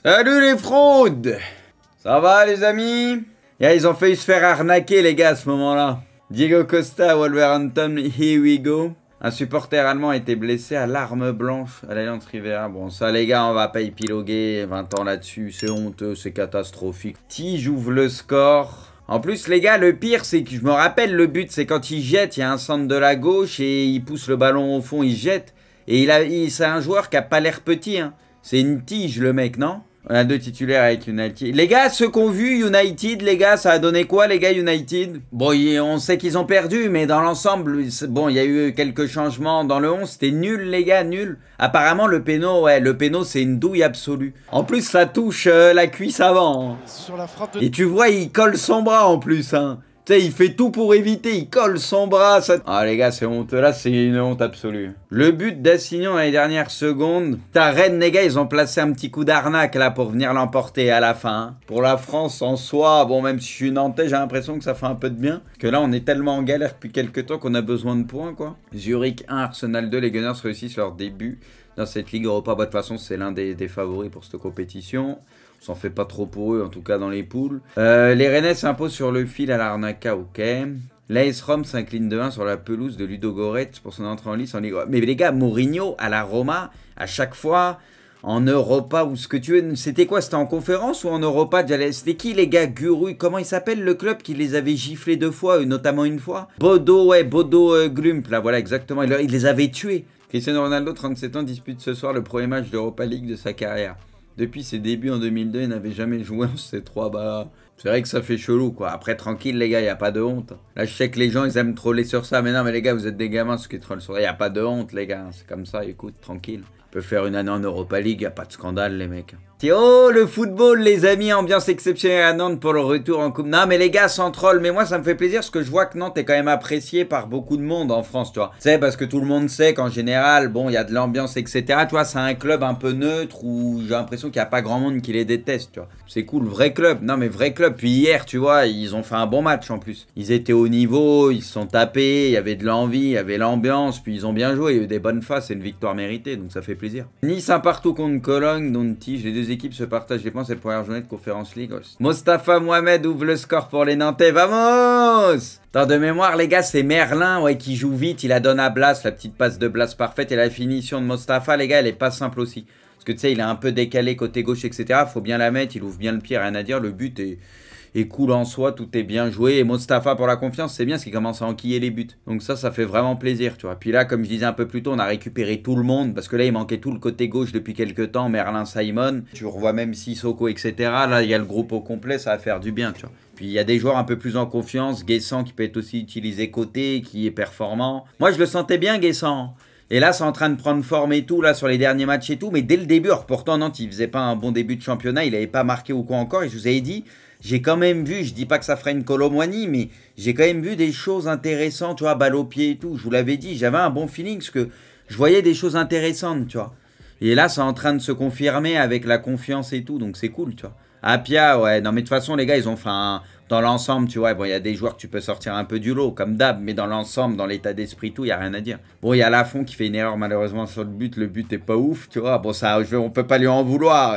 Salut les fraudes! Ça va les amis? Yeah, ils ont failli se faire arnaquer les gars à ce moment-là. Diego Costa, Wolverhampton, here we go. Un supporter allemand a été blessé à l'arme blanche à l'Allianz Riviera. Bon ça les gars, on va pas épiloguer 20 ans là-dessus, c'est honteux, c'est catastrophique. Tige ouvre le score. En plus les gars, le pire c'est que je me rappelle le but, c'est quand il jette, il y a un centre de la gauche et il pousse le ballon au fond, il jette. Et c'est un joueur qui a pas l'air petit, hein. C'est une tige le mec, non? On a deux titulaires avec United. Les gars, ceux qui ont vu United, les gars, ça a donné quoi les gars United? Bon, on sait qu'ils ont perdu, mais dans l'ensemble, bon, il y a eu quelques changements dans le 11. C'était nul les gars, nul. Apparemment, le péno, ouais, le péno, c'est une douille absolue. En plus, ça touche la cuisse avant. Hein. Sur la frappe de... Et tu vois, il colle son bras en plus, hein. Tu sais, il fait tout pour éviter, il colle son bras. Ça... Ah les gars, c'est honteux, là, c'est une honte absolue. Le but d'Assignon dans les dernières secondes. Ta Rennes, les gars, ils ont placé un petit coup d'arnaque là pour venir l'emporter à la fin. Hein. Pour la France en soi, bon, même si je suis nantais, j'ai l'impression que ça fait un peu de bien. Parce que là, on est tellement en galère depuis quelques temps qu'on a besoin de points, quoi. Zurich 1, Arsenal 2, les Gunners réussissent leur début dans cette Ligue Europa. Bah, de toute façon, c'est l'un des favoris pour cette compétition. On s'en fait pas trop pour eux, en tout cas dans les poules. Les Rennais s'imposent sur le fil à l'Arnaca, ok. L'AS Rome s'incline de 1 sur la pelouse de Ludo Goretz pour son entrée en lice en Ligue. Mais les gars, Mourinho à la Roma, à chaque fois, en Europa ou ce que tu veux. C'était quoi? C'était en conférence ou en Europa? C'était qui les gars? Guru, comment il s'appelle le club qui les avait giflés 2 fois, notamment une fois? Bodo, ouais, Bodo Glump, là, voilà, exactement. Il les avait tués. Cristiano Ronaldo, 37 ans, dispute ce soir le premier match d'Europa League de sa carrière. Depuis ses débuts en 2002, il n'avait jamais joué en C3. Bah, c'est vrai que ça fait chelou, quoi. Après, tranquille, les gars, il n'y a pas de honte. Là, je sais que les gens, ils aiment troller sur ça. Mais non, mais les gars, vous êtes des gamins, ceux qui trollent sur ça. Il n'y a pas de honte, les gars. C'est comme ça, écoute, tranquille. On peut faire une année en Europa League, il n'y a pas de scandale, les mecs. Oh, le football, les amis, ambiance exceptionnelle à Nantes pour le retour en coupe. Non, mais les gars, sans troll, mais moi, ça me fait plaisir parce que je vois que Nantes est quand même apprécié par beaucoup de monde en France, tu vois. Tu sais, parce que tout le monde sait qu'en général, bon, il y a de l'ambiance, etc. Tu vois, c'est un club un peu neutre où j'ai l'impression qu'il n'y a pas grand monde qui les déteste, tu vois. C'est cool, vrai club. Non, mais vrai club. Puis hier, tu vois, ils ont fait un bon match en plus. Ils étaient au niveau, ils se sont tapés, il y avait de l'envie, il y avait l'ambiance, puis ils ont bien joué, il y a eu des bonnes faces, c'est une victoire méritée, donc ça fait plaisir. Nice un partout contre Cologne, dont Tige, les deux équipes se partagent les points, c'est la première journée de Conférence League. Mostafa Mohamed ouvre le score pour les Nantais, vamos! Dans de mémoire, les gars, c'est Merlin ouais, qui joue vite, il la donne à Blas, la petite passe de Blas parfaite, et la finition de Mostafa, les gars, elle est pas simple aussi. Parce que tu sais, il est un peu décalé côté gauche, etc. Faut bien la mettre, il ouvre bien le pied, rien à dire, le but est cool en soi, tout est bien joué. Et Mostafa pour la confiance, c'est bien parce qu'il commence à enquiller les buts. Donc ça fait vraiment plaisir, tu vois. Puis là, comme je disais un peu plus tôt, on a récupéré tout le monde parce que là, il manquait tout le côté gauche depuis quelques temps. Merlin, Simon, tu revois même Sissoko, etc. Là, il y a le groupe au complet, ça va faire du bien, tu vois. Puis il y a des joueurs un peu plus en confiance. Guessant qui peut être aussi utilisé côté, qui est performant. Moi, je le sentais bien, Guessant. Et là, c'est en train de prendre forme et tout, là, sur les derniers matchs et tout. Mais dès le début, alors pourtant, Nantes, il faisait pas un bon début de championnat. Il n'avait pas marqué ou quoi encore. Et je vous avais dit... J'ai quand même vu, je dis pas que ça ferait une Colomboigny, mais j'ai quand même vu des choses intéressantes, tu vois, balle au pied et tout. Je vous l'avais dit, j'avais un bon feeling parce que je voyais des choses intéressantes, tu vois. Et là, c'est en train de se confirmer avec la confiance et tout, donc c'est cool, tu vois. Apia, ouais, non mais de toute façon, les gars, ils ont fait un... Dans l'ensemble, tu vois, bon, il y a des joueurs que tu peux sortir un peu du lot, comme d'hab, mais dans l'ensemble, dans l'état d'esprit, tout, il n'y a rien à dire. Bon, il y a Lafont qui fait une erreur malheureusement sur le but est pas ouf, tu vois. Bon, ça, on peut pas lui en vouloir.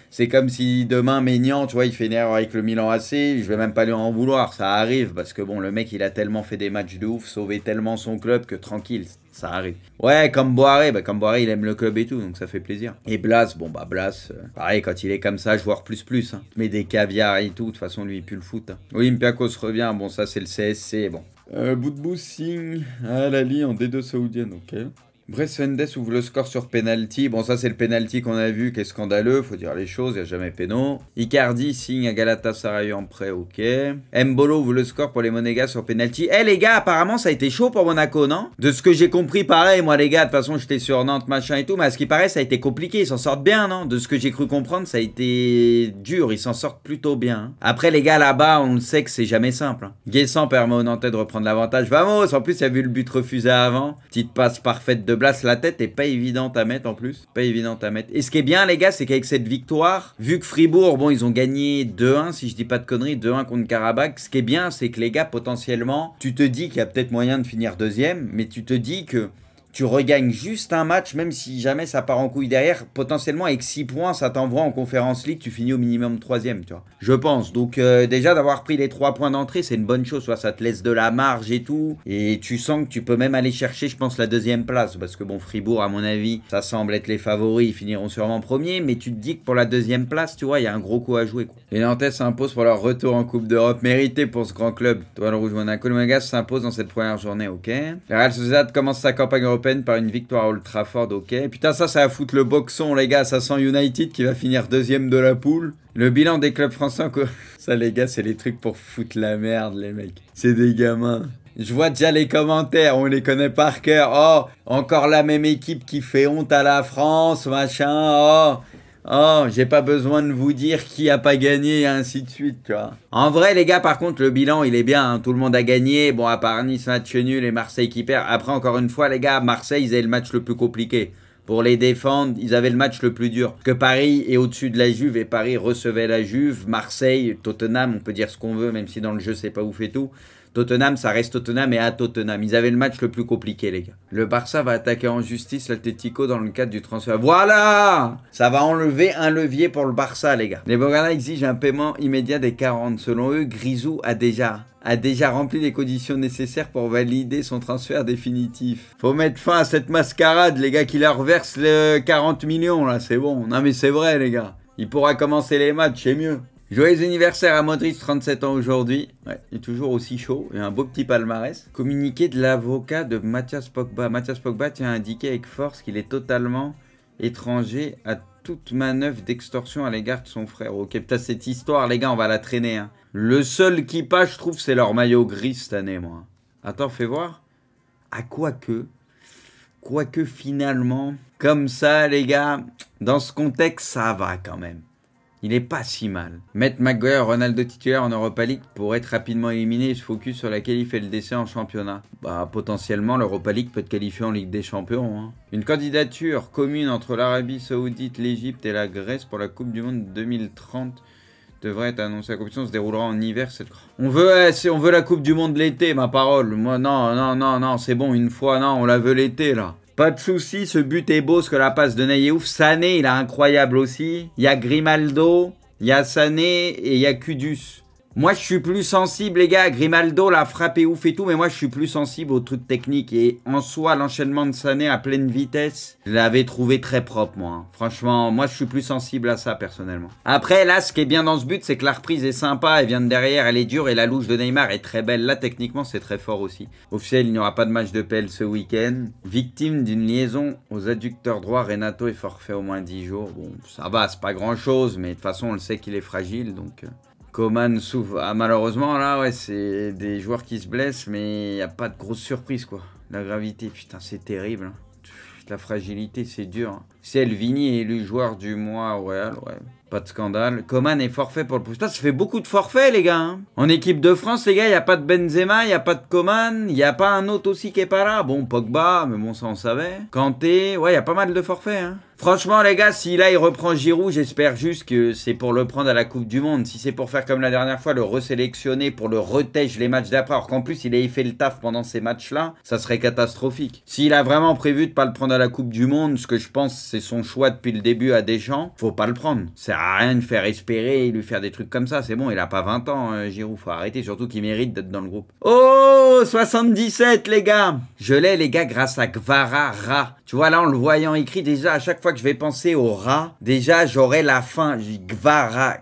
C'est comme si demain, Maignan, tu vois, il fait une erreur avec le Milan AC, je vais même pas lui en vouloir, ça arrive, parce que bon, le mec, il a tellement fait des matchs de ouf, sauvé tellement son club que tranquille, ça arrive. Ouais, comme Boiré, bah, comme Boiré, il aime le club et tout, donc ça fait plaisir. Et Blas, bon, bah, Blas, pareil, quand il est comme ça, joueur plus, hein. Mais des caviars et tout, de toute façon, lui, il pue le foot. Hein. Olympiakos revient, bon, ça, c'est le CSC, bon. Boudbou signe à Lali en D2 saoudienne, ok. Brest Fendes ouvre le score sur penalty. Bon, ça, c'est le penalty qu'on a vu qui est scandaleux. Faut dire les choses, il n'y a jamais péno. Icardi signe à Galatasaray en prêt, ok. Mbolo ouvre le score pour les Monégas sur penalty. Eh, les gars, apparemment, ça a été chaud pour Monaco, non? De ce que j'ai compris, pareil, moi, les gars, de toute façon, j'étais sur Nantes, machin et tout. Mais à ce qui paraît, ça a été compliqué. Ils s'en sortent bien, non? De ce que j'ai cru comprendre, ça a été dur. Ils s'en sortent plutôt bien. Hein. Après, les gars, là-bas, on le sait que c'est jamais simple. Hein. Guessant permet aux Nantais de reprendre l'avantage. Vamos! En plus, il y a vu le but refusé avant. Petite passe parfaite de Blas, la tête est pas évidente à mettre en plus. Pas évidente à mettre. Et ce qui est bien, les gars, c'est qu'avec cette victoire, vu que Fribourg, bon, ils ont gagné 2-1, si je dis pas de conneries, 2-1 contre Karabakh. Ce qui est bien, c'est que les gars, potentiellement, tu te dis qu'il y a peut-être moyen de finir deuxième, mais tu te dis que tu regagnes juste un match, même si jamais ça part en couille derrière. Potentiellement, avec 6 points, ça t'envoie en Conference League, tu finis au minimum 3e, tu vois. Je pense. Donc, déjà, d'avoir pris les 3 points d'entrée, c'est une bonne chose. Soit ça te laisse de la marge et tout. Et tu sens que tu peux même aller chercher, je pense, la 2e place. Parce que, bon, Fribourg, à mon avis, ça semble être les favoris. Ils finiront sûrement premiers. Mais tu te dis que pour la 2e place, tu vois, il y a un gros coup à jouer, quoi. Les Nantais s'imposent pour leur retour en Coupe d'Europe. Mérité pour ce grand club. Toile Rouge Monaco. Le Monégasque s'impose dans cette première journée, ok. La Real Sociedad commence sa campagne européenne par une victoire à Old Trafford, ok. Putain, ça va foutre le boxon, les gars. Ça sent United qui va finir 2e de la poule. Le bilan des clubs français, quoi. Ça, les gars, c'est les trucs pour foutre la merde, les mecs. C'est des gamins. Je vois déjà les commentaires, on les connaît par cœur. Oh, encore la même équipe qui fait honte à la France, machin. Oh, j'ai pas besoin de vous dire qui a pas gagné, et ainsi de suite, tu vois. En vrai, les gars, par contre, le bilan, il est bien. Hein. Tout le monde a gagné. Bon, à part Nice, match nul et Marseille qui perd. Après, encore une fois, les gars, Marseille, ils avaient le match le plus compliqué. Pour les défendre, ils avaient le match le plus dur. Que Paris est au-dessus de la Juve et Paris recevait la Juve. Marseille, Tottenham, on peut dire ce qu'on veut, même si dans le jeu, c'est pas ouf et tout. Tottenham, ça reste Tottenham et à Tottenham. Ils avaient le match le plus compliqué, les gars. Le Barça va attaquer en justice l'Atlético dans le cadre du transfert. Voilà! Ça va enlever un levier pour le Barça, les gars. Les Blaugrana exigent un paiement immédiat des 40. Selon eux, Grisou a déjà rempli les conditions nécessaires pour valider son transfert définitif. Faut mettre fin à cette mascarade, les gars, qui leur verse le 40 millions, là, c'est bon. Non, mais c'est vrai, les gars. Il pourra commencer les matchs, c'est mieux. Joyeux anniversaire à Modric, 37 ans aujourd'hui. Ouais, il est toujours aussi chaud. Et un beau petit palmarès. Communiqué de l'avocat de Mathias Pogba. Mathias Pogba tient à indiquer avec force qu'il est totalement étranger à toute manœuvre d'extorsion à l'égard de son frère. Ok, putain, cette histoire, les gars, on va la traîner. Hein. Le seul qui passe, je trouve, c'est leur maillot gris cette année, moi. Attends, fais voir. Ah, quoique finalement, comme ça, les gars, dans ce contexte, ça va quand même. Il est pas si mal. Mettre Maguire, Ronaldo titulaire en Europa League pour être rapidement éliminé et se focus sur la qualif et le décès en championnat. Bah, potentiellement, l'Europa League peut être qualifié en Ligue des Champions. Hein. Une candidature commune entre l'Arabie Saoudite, l'Égypte et la Grèce pour la Coupe du Monde 2030 devrait être annoncée. La compétition se déroulera en hiver. On veut la Coupe du Monde l'été, ma parole. Moi, non, c'est bon, une fois, non, on la veut l'été, là. Pas de soucis, ce but est beau, ce que la passe de Ney est ouf. Sané, il est incroyable aussi. Il y a Grimaldo, il y a Sané et il y a Kudus. Moi, je suis plus sensible, les gars. Grimaldo, la frappe est ouf et tout, mais moi, je suis plus sensible aux trucs techniques. Et en soi, l'enchaînement de Sané à pleine vitesse, je l'avais trouvé très propre, moi. Hein. Franchement, moi, je suis plus sensible à ça, personnellement. Après, là, ce qui est bien dans ce but, c'est que la reprise est sympa. Elle vient de derrière, elle est dure. Et la louche de Neymar est très belle. Là, techniquement, c'est très fort aussi. Officiel, il n'y aura pas de match de PL ce week-end. Victime d'une liaison aux adducteurs droits, Renato est forfait au moins 10 jours. Bon, ça va, c'est pas grand-chose. Mais de toute façon, on le sait qu'il est fragile, donc... Coman souffre. Ah, malheureusement, là, ouais, c'est des joueurs qui se blessent, mais il n'y a pas de grosse surprise, quoi. La gravité, putain, c'est terrible. Hein. La fragilité, c'est dur. Hein. C'est Elvini élu joueur du mois au Real, ouais. Pas de scandale. Coman est forfait pour le poste. Ça fait beaucoup de forfaits, les gars. Hein. En équipe de France, les gars, il n'y a pas de Benzema, il n'y a pas de Coman, il n'y a pas un autre aussi qui est pas là. Bon, Pogba, mais bon, ça on savait. Kanté, ouais, il y a pas mal de forfaits. Hein. Franchement, les gars, si là il reprend Giroud, j'espère juste que c'est pour le prendre à la Coupe du Monde. Si c'est pour faire comme la dernière fois, le resélectionner pour le retège les matchs d'après, alors qu'en plus il ait fait le taf pendant ces matchs-là, ça serait catastrophique. S'il a vraiment prévu de pas le prendre à la Coupe du Monde, ce que je pense c'est son choix depuis le début à Deschamps, faut pas le prendre. Ça sert à rien de faire espérer et lui faire des trucs comme ça. C'est bon, il a pas 20 ans, Giroud, faut arrêter, surtout qu'il mérite d'être dans le groupe. Oh, 77 les gars. Je l'ai les gars grâce à Gvara Ra. Tu vois là en le voyant écrit, déjà à chaque fois que je vais penser au rat, déjà j'aurai la fin. Gvara.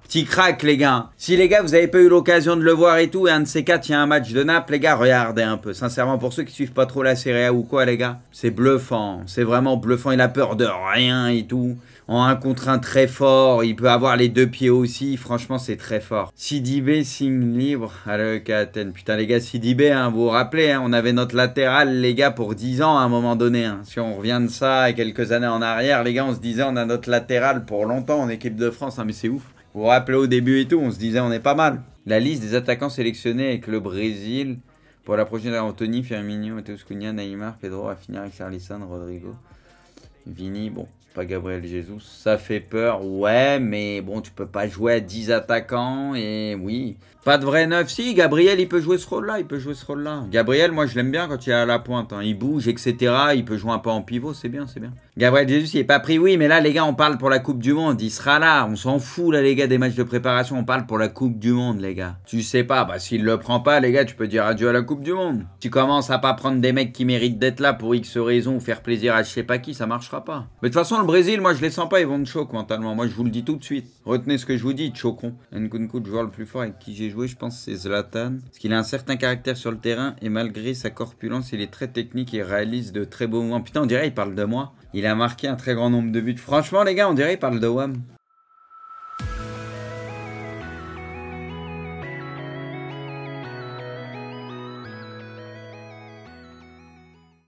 Petit crack les gars. Si les gars vous avez pas eu l'occasion de le voir et tout, et un de ces quatre il y a un match de Naples, les gars regardez un peu. Sincèrement pour ceux qui suivent pas trop la Serie A ou quoi les gars, c'est bluffant. C'est vraiment bluffant, il a peur de rien et tout. En 1 contre 1 très fort, il peut avoir les 2 pieds aussi, franchement c'est très fort. Sidibé signe libre à l'EK Athènes. Putain les gars, Sidibé, hein, vous vous rappelez, hein, on avait notre latéral les gars pour 10 ans à un moment donné. Hein. Si on revient de ça et quelques années en arrière, les gars on se disait on a notre latéral pour longtemps en équipe de France, hein, mais c'est ouf. Vous vous rappelez au début et tout, on se disait on est pas mal. La liste des attaquants sélectionnés avec le Brésil pour la prochaine, Anthony, Firmino, Matheus Cunha, Neymar, Pedro, à finir avec Charlisson, Rodrigo. Vini, bon, pas Gabriel Jesus, ça fait peur, ouais, mais bon, tu peux pas jouer à 10 attaquants, et oui. Pas de vrai neuf, si, Gabriel, il peut jouer ce rôle-là, Gabriel, moi, je l'aime bien quand il est à la pointe, hein. Il bouge, etc., il peut jouer un peu en pivot, c'est bien, Gabriel Jesus, il est pas pris, oui, mais là, les gars, on parle pour la Coupe du Monde, il sera là, on s'en fout, là, les gars, des matchs de préparation, on parle pour la Coupe du Monde, les gars. Tu sais pas, bah, s'il le prend pas, les gars, tu peux dire adieu à la Coupe du Monde. Tu commences à pas prendre des mecs qui méritent d'être là pour X raisons ou faire plaisir à je sais pas qui, ça marchera pas. Mais de toute façon, le Brésil, moi, je les sens pas, ils vont te choquer mentalement, moi, je vous le dis tout de suite. Retenez ce que je vous dis, ils te choqueront. Nkunku, le joueur le plus fort avec qui j'ai joué, je pense, c'est Zlatan. Parce qu'il a un certain caractère sur le terrain et malgré sa corpulence, il est très technique et réalise de très beaux mouvements. Putain, on dirait il parle de moi. Il a marqué un très grand nombre de buts. Franchement, les gars, on dirait il parle de WAM.